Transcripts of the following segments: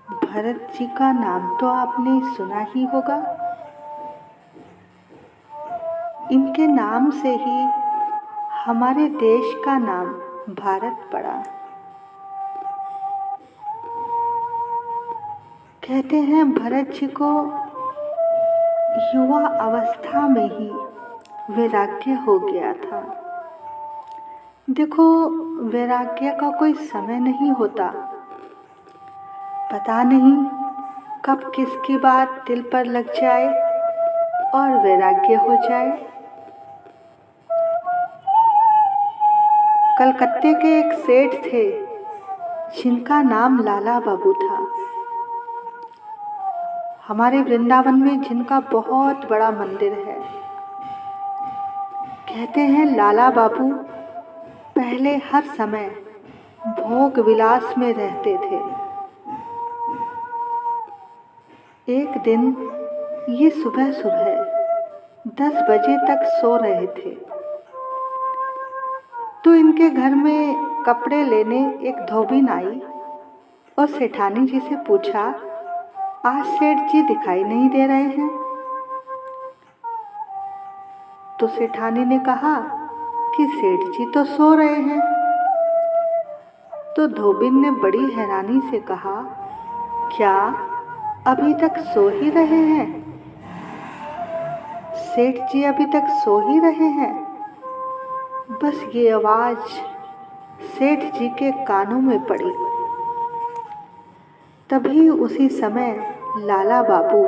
भरत जी का नाम तो आपने सुना ही होगा। इनके नाम से ही हमारे देश का नाम भारत पड़ा। कहते हैं भरत जी को युवा अवस्था में ही वैराग्य हो गया था। देखो, वैराग्य का कोई समय नहीं होता। पता नहीं कब किसकी बात दिल पर लग जाए और वैराग्य हो जाए। कलकत्ते के एक सेठ थे जिनका नाम लाला बाबू था। हमारे वृंदावन में जिनका बहुत बड़ा मंदिर है। कहते हैं लाला बाबू पहले हर समय भोग विलास में रहते थे। एक दिन ये सुबह सुबह 10 बजे तक सो रहे थे तो इनके घर में कपड़े लेने एक धोबिन आई और सेठानी जी से पूछा, आज सेठ जी दिखाई नहीं दे रहे हैं। तो सेठानी ने कहा कि सेठ जी तो सो रहे हैं। तो धोबिन ने बड़ी हैरानी से कहा, क्या अभी तक सो ही रहे हैं? सेठ जी अभी तक सो ही रहे हैं? बस ये आवाज सेठ जी के कानों में पड़ी। तभी उसी समय लाला बाबू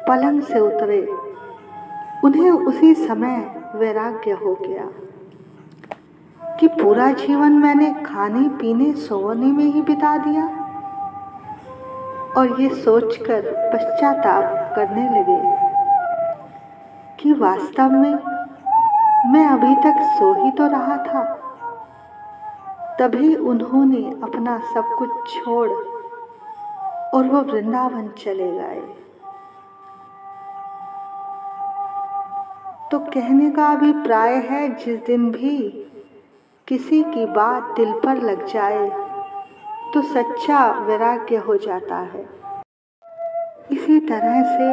पलंग से उतरे। उन्हें उसी समय वैराग्य हो गया कि पूरा जीवन मैंने खाने पीने सोने में ही बिता दिया, और ये सोचकर पश्चाताप करने लगे कि वास्तव में मैं अभी तक सो ही तो रहा था। तभी उन्होंने अपना सब कुछ छोड़ और वो वृंदावन चले गए। तो कहने का अभिप्राय है, जिस दिन भी किसी की बात दिल पर लग जाए तो सच्चा वैराग्य हो जाता है। इसी तरह से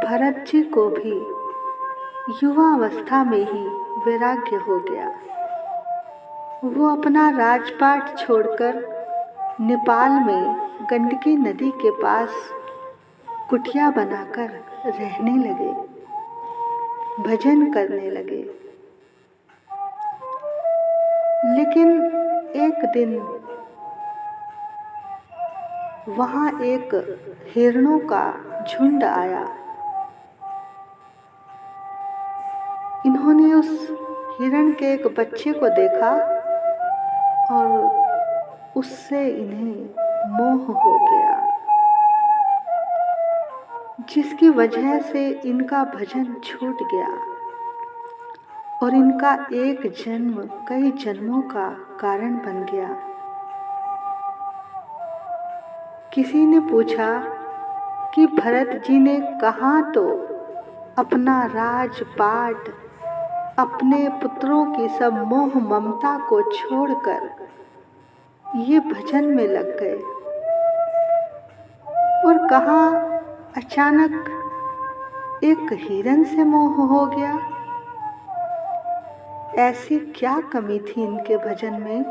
भरत जी को भी युवा अवस्था में ही वैराग्य हो गया। वो अपना राजपाट छोड़कर नेपाल में गंडकी नदी के पास कुटिया बनाकर रहने लगे, भजन करने लगे। लेकिन एक दिन वहाँ एक हिरणों का झुंड आया। इन्होंने उस हिरण के एक बच्चे को देखा और उससे इन्हें मोह हो गया, जिसकी वजह से इनका भजन छूट गया और इनका एक जन्म कई जन्मों का कारण बन गया। किसी ने पूछा कि भरत जी ने कहाँ तो अपना राजपाट, अपने पुत्रों की सब मोह ममता को छोड़कर ये भजन में लग गए, और कहाँ अचानक एक हिरण से मोह हो गया। ऐसी क्या कमी थी इनके भजन में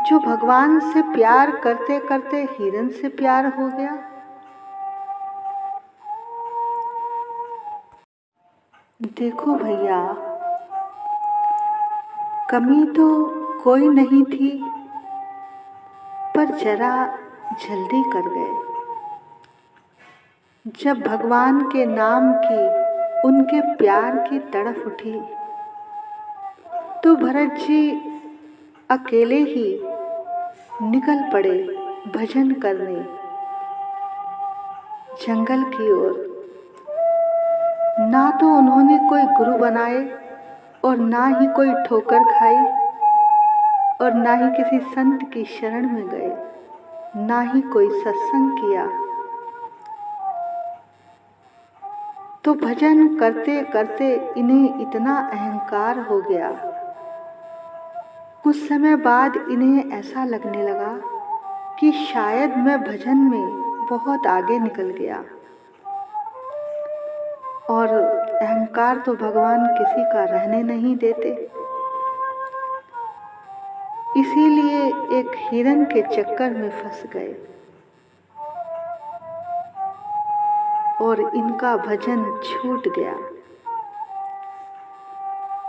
जो भगवान से प्यार करते करते हिरण से प्यार हो गया? देखो भैया, कमी तो कोई नहीं थी, पर जरा जल्दी कर गए। जब भगवान के नाम की, उनके प्यार की तड़फ उठी तो भरत जी अकेले ही निकल पड़े भजन करने जंगल की ओर। ना तो उन्होंने कोई गुरु बनाए और ना ही कोई ठोकर खाई, और ना ही किसी संत की शरण में गए, ना ही कोई सत्संग किया। तो भजन करते करते इन्हें इतना अहंकार हो गया। कुछ समय बाद इन्हें ऐसा लगने लगा कि शायद मैं भजन में बहुत आगे निकल गया, और अहंकार तो भगवान किसी का रहने नहीं देते। इसीलिए एक हिरण के चक्कर में फंस गए और इनका भजन छूट गया।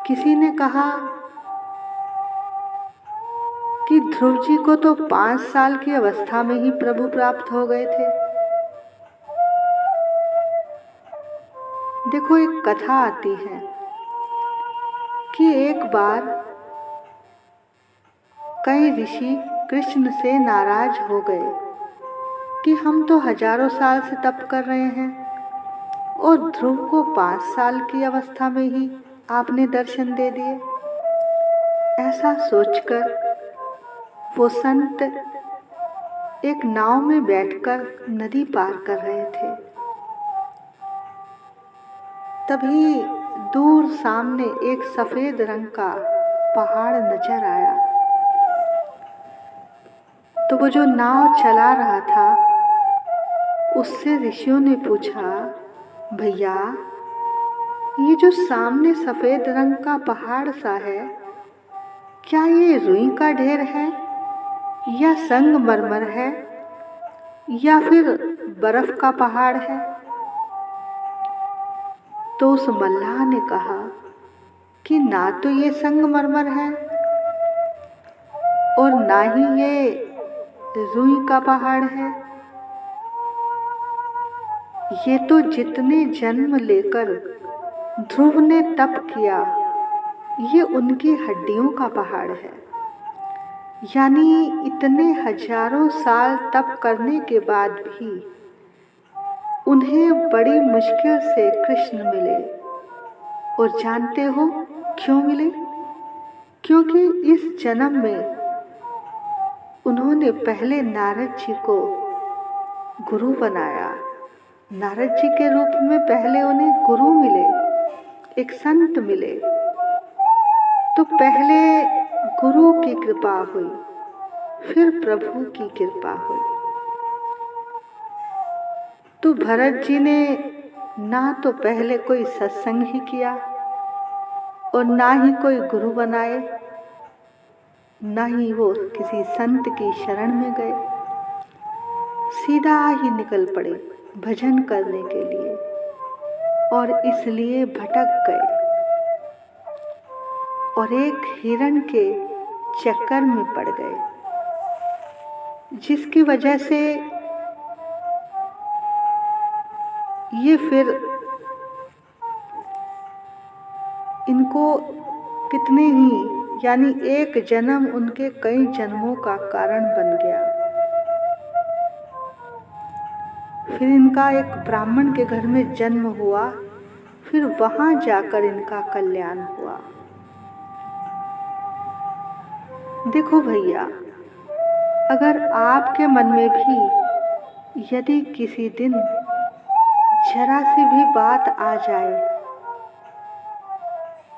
किसी ने कहा कि ध्रुव जी को तो 5 साल की अवस्था में ही प्रभु प्राप्त हो गए थे। देखो, एक कथा आती है कि एक बार कई ऋषि कृष्ण से नाराज हो गए कि हम तो हजारों साल से तप कर रहे हैं और ध्रुव को 5 साल की अवस्था में ही आपने दर्शन दे दिए। ऐसा सोचकर वो संत एक नाव में बैठकर नदी पार कर रहे थे। तभी दूर सामने एक सफेद रंग का पहाड़ नजर आया। तो वो जो नाव चला रहा था उससे ऋषियों ने पूछा, भैया, ये जो सामने सफेद रंग का पहाड़ सा है, क्या ये रुई का ढेर है या संगमरमर है या फिर बर्फ का पहाड़ है? तो उस मल्लाह ने कहा कि ना तो ये संगमरमर है और ना ही ये रुई का पहाड़ है। ये तो जितने जन्म लेकर ध्रुव ने तप किया, ये उनकी हड्डियों का पहाड़ है। यानी इतने हजारों साल तप करने के बाद भी उन्हें बड़ी मुश्किल से कृष्ण मिले। और जानते हो क्यों मिले? क्योंकि इस जन्म में उन्होंने पहले नारद जी को गुरु बनाया। नारद जी के रूप में पहले उन्हें गुरु मिले, एक संत मिले। तो पहले गुरु की कृपा हुई, फिर प्रभु की कृपा हुई। तो भरत जी ने ना तो पहले कोई सत्संग ही किया और ना ही कोई गुरु बनाए, ना ही वो किसी संत की शरण में गए। सीधा ही निकल पड़े भजन करने के लिए और इसलिए भटक गए और एक हिरण के चक्कर में पड़ गए, जिसकी वजह से ये फिर इनको कितने ही यानी एक जन्म उनके कई जन्मों का कारण बन गया। फिर इनका एक ब्राह्मण के घर में जन्म हुआ, फिर वहां जाकर इनका कल्याण हुआ। देखो भैया, अगर आपके मन में भी यदि किसी दिन जरा सी भी बात आ जाए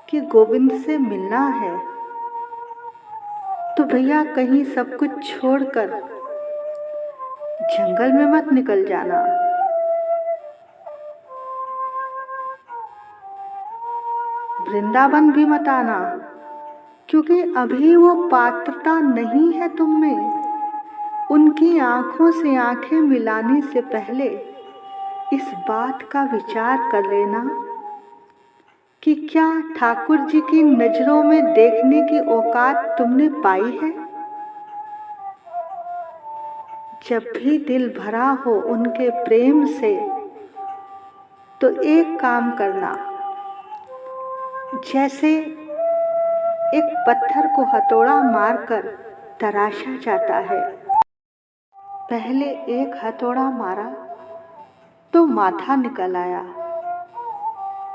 कि गोविंद से मिलना है, तो भैया कहीं सब कुछ छोड़कर जंगल में मत निकल जाना। वृंदावन भी मत आना, क्योंकि अभी वो पात्रता नहीं है तुम में। उनकी आंखों से आंखें मिलाने से पहले इस बात का विचार कर लेना कि क्या ठाकुर जी की नजरों में देखने की औकात तुमने पाई है। जब भी दिल भरा हो उनके प्रेम से, तो एक काम करना, जैसे एक पत्थर को हथौड़ा मारकर तराशा जाता है। पहले एक हथौड़ा मारा तो माथा निकल आया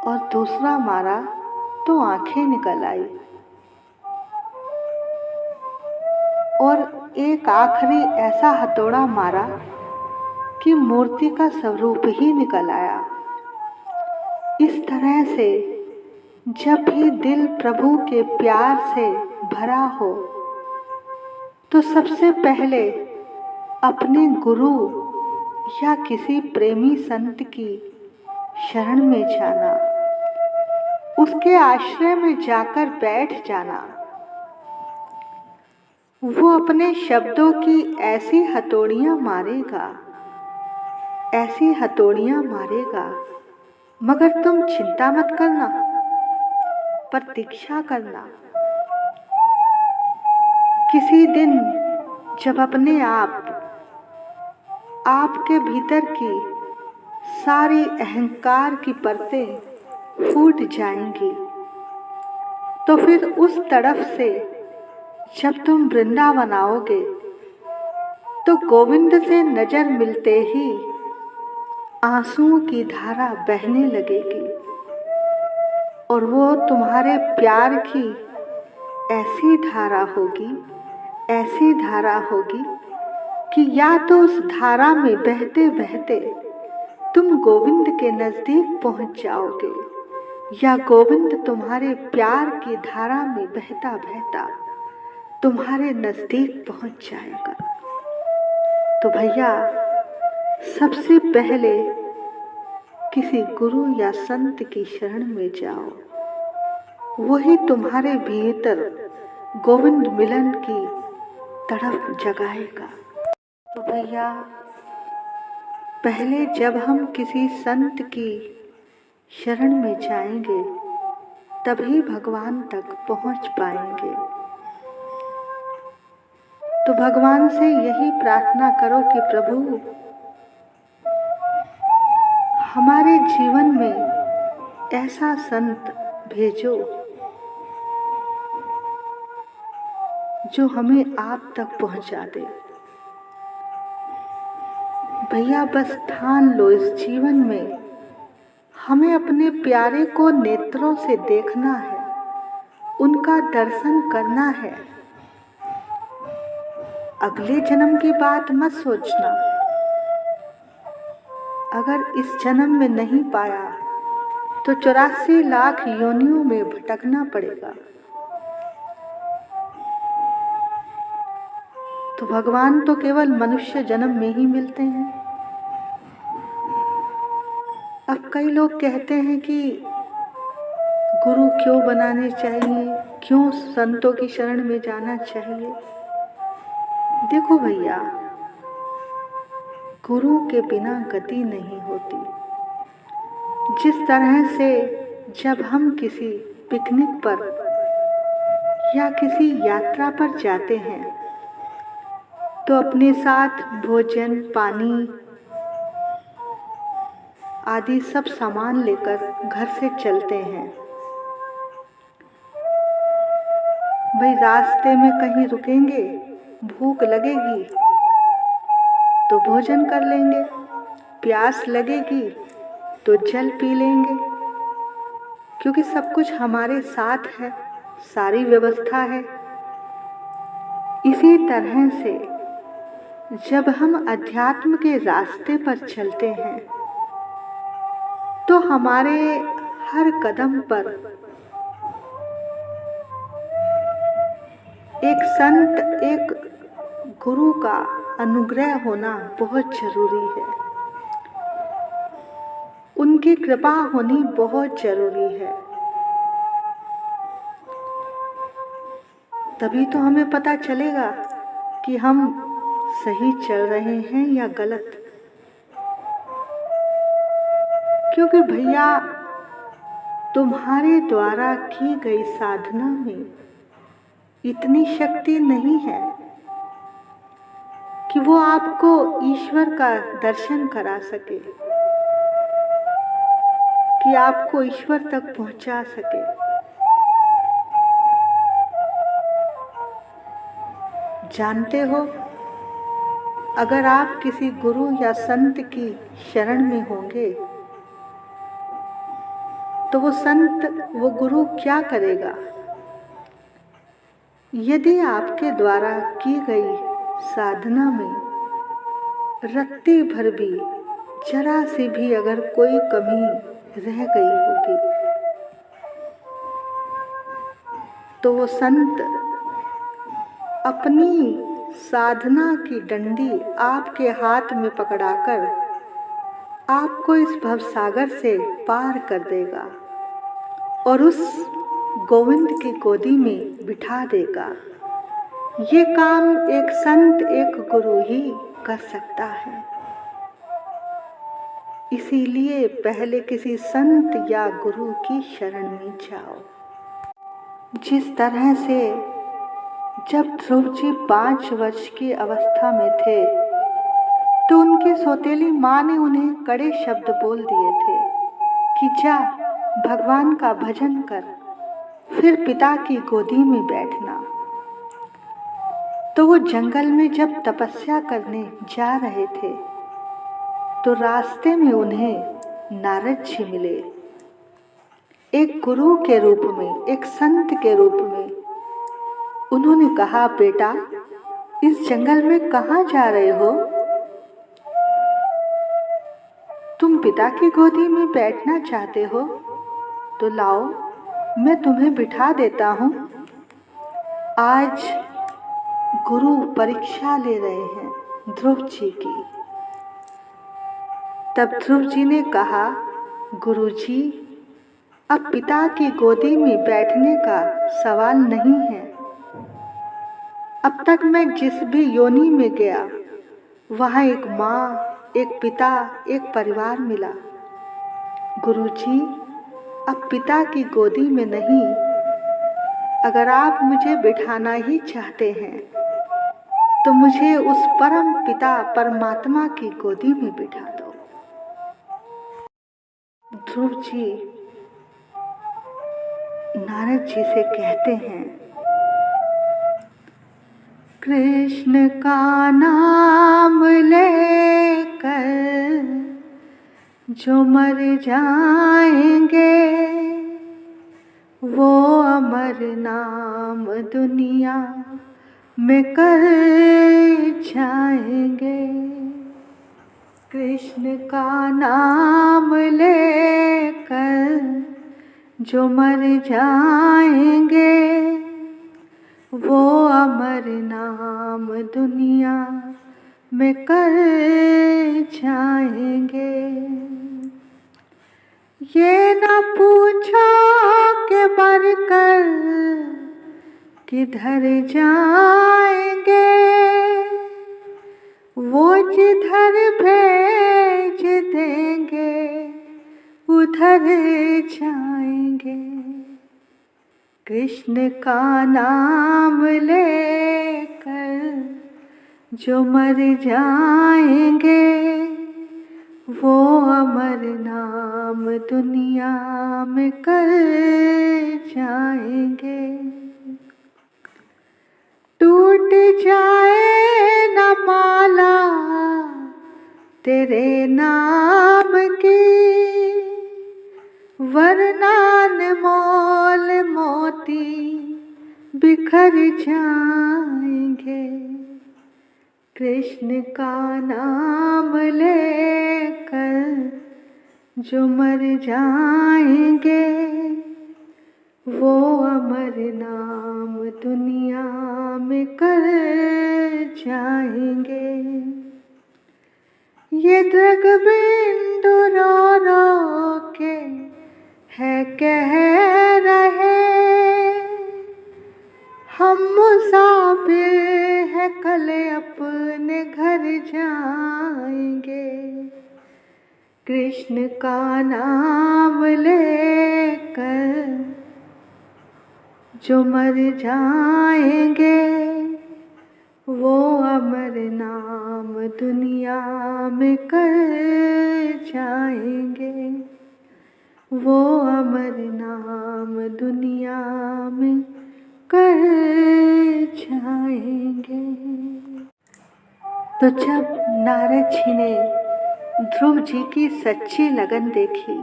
और दूसरा मारा तो आंखें निकल आई और एक आखिरी ऐसा हथौड़ा मारा कि मूर्ति का स्वरूप ही निकल आया। इस तरह से जब भी दिल प्रभु के प्यार से भरा हो, तो सबसे पहले अपने गुरु या किसी प्रेमी संत की शरण में जाना, उसके आश्रय में जाकर बैठ जाना। वो अपने शब्दों की ऐसी हथौड़ियां मारेगा, ऐसी हथौड़ियां मारेगा, मगर तुम चिंता मत करना, प्रतीक्षा करना। किसी दिन जब अपने आपके भीतर की सारी अहंकार की परतें फूट जाएंगी, तो फिर उस तरफ से जब तुम वृंदावन आओगे तो गोविंद से नजर मिलते ही आंसुओं की धारा बहने लगेगी और वो तुम्हारे प्यार की ऐसी धारा होगी, ऐसी धारा होगी कि या तो उस धारा में बहते बहते तुम गोविंद के नजदीक पहुंच जाओगे, या गोविंद तुम्हारे प्यार की धारा में बहता बहता तुम्हारे नजदीक पहुंच जाएगा। तो भैया, सबसे पहले किसी गुरु या संत की शरण में जाओ, वही तुम्हारे भीतर गोविंद मिलन की तड़प जगाएगा। तो भैया, पहले जब हम किसी संत की शरण में जाएंगे तभी भगवान तक पहुंच पाएंगे। तो भगवान से यही प्रार्थना करो कि प्रभु, हमारे जीवन में ऐसा संत भेजो जो हमें आप तक पहुंचा दे। भैया, बस ठान लो, इस जीवन में हमें अपने प्यारे को नेत्रों से देखना है, उनका दर्शन करना है। अगले जन्म की बात मत सोचना। अगर इस जन्म में नहीं पाया तो 84 लाख योनियों में भटकना पड़ेगा। तो भगवान तो केवल मनुष्य जन्म में ही मिलते हैं। अब कई लोग कहते हैं कि गुरु क्यों बनाने चाहिए, क्यों संतों की शरण में जाना चाहिए। देखो भैया, गुरु के बिना गति नहीं होती। जिस तरह से जब हम किसी पिकनिक पर या किसी यात्रा पर जाते हैं तो अपने साथ भोजन, पानी आदि सब सामान लेकर घर से चलते हैं। भाई, रास्ते में कहीं रुकेंगे, भूख लगेगी तो भोजन कर लेंगे, प्यास लगेगी तो जल पी लेंगे, क्योंकि सब कुछ हमारे साथ है, सारी व्यवस्था है। इसी तरह से जब हम अध्यात्म के रास्ते पर चलते हैं तो हमारे हर कदम पर एक संत, एक गुरु का अनुग्रह होना बहुत जरूरी है। उनकी कृपा होनी बहुत जरूरी है। तभी तो हमें पता चलेगा कि हम सही चल रहे हैं या गलत। क्योंकि भैया, तुम्हारे द्वारा की गई साधना में इतनी शक्ति नहीं है कि वो आपको ईश्वर का दर्शन करा सके, कि आपको ईश्वर तक पहुंचा सके। जानते हो, अगर आप किसी गुरु या संत की शरण में होंगे तो वो संत, वो गुरु क्या करेगा? यदि आपके द्वारा की गई साधना में रत्ती भर भी, जरा सी भी अगर कोई कमी रह गई होगी तो वो संत अपनी साधना की डंडी आपके हाथ में पकड़ाकर आपको इस भवसागर से पार कर देगा और उस गोविंद की गोदी में बिठा देगा। ये काम एक संत, एक गुरु ही कर सकता है। इसीलिए पहले किसी संत या गुरु की शरण में जाओ। जिस तरह से जब ध्रुव जी 5 वर्ष की अवस्था में थे तो उनकी सौतेली माँ ने उन्हें कड़े शब्द बोल दिए थे कि जा भगवान का भजन कर, फिर पिता की गोदी में बैठना। तो वो जंगल में जब तपस्या करने जा रहे थे तो रास्ते में उन्हें नारद जी मिले, एक गुरु के रूप में, एक संत के रूप में। उन्होंने कहा, बेटा इस जंगल में कहाँ जा रहे हो? तुम पिता की गोदी में बैठना चाहते हो तो लाओ मैं तुम्हें बिठा देता हूँ। आज गुरु परीक्षा ले रहे हैं ध्रुव जी की। तब ध्रुव जी ने कहा, गुरुजी अब पिता की गोदी में बैठने का सवाल नहीं है। अब तक मैं जिस भी योनि में गया वहाँ एक माँ, एक पिता, एक परिवार मिला। गुरुजी अब पिता की गोदी में नहीं, अगर आप मुझे बिठाना ही चाहते हैं तो मुझे उस परम पिता परमात्मा की गोदी में बिठा दो। ध्रुव जी नारद जी से कहते हैं, कृष्ण का नाम लेकर जो मर जाएंगे वो अमर नाम दुनिया में कर जाएंगे। कृष्ण का नाम लेकर जो मर जाएंगे वो अमर नाम दुनिया में कर जाएंगे। ये न पूछो कि मरकर किधर जाएंगे, वो जिधर भेज देंगे उधर जाएंगे। कृष्ण का नाम लेकर जो मर जाएंगे वो अमर नाम दुनिया में कर जाएंगे। टूट जाए न माला तेरे नाम की, वरना अनमोल मोती बिखर जाएंगे। कृष्ण का नाम लेकर जो मर जाएंगे वो अमर नाम दुनिया में कर जाएंगे। ये दृग बिंदु रो रो के है कह रहे, हम मुसाफिर है कल अपने घर जाएंगे। कृष्ण का नाम लेकर जो मर जाएंगे वो अमर नाम दुनिया में कर जाएंगे। वो अमर नाम दुनिया में कर जाएंगे। तो जब नारद जी ने ध्रुव जी की सच्ची लगन देखी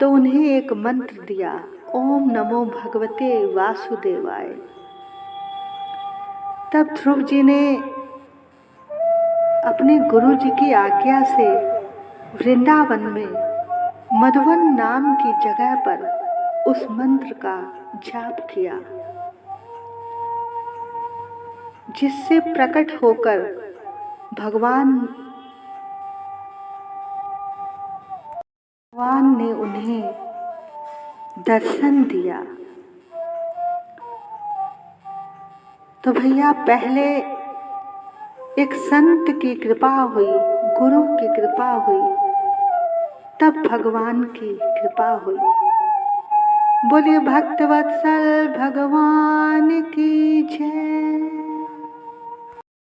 तो उन्हें एक मंत्र दिया, ओम नमो भगवते वासुदेवाय। तब ध्रुव जी ने अपने गुरु जी की आज्ञा से वृंदावन में मधुवन नाम की जगह पर उस मंत्र का जाप किया। जिससे प्रकट होकर भगवान ने उन्हें दर्शन दिया। तो भैया पहले एक संत की कृपा हुई, गुरु की कृपा हुई, तब भगवान की कृपा हुई। बोलिए भक्तवत्सल भगवान की जय।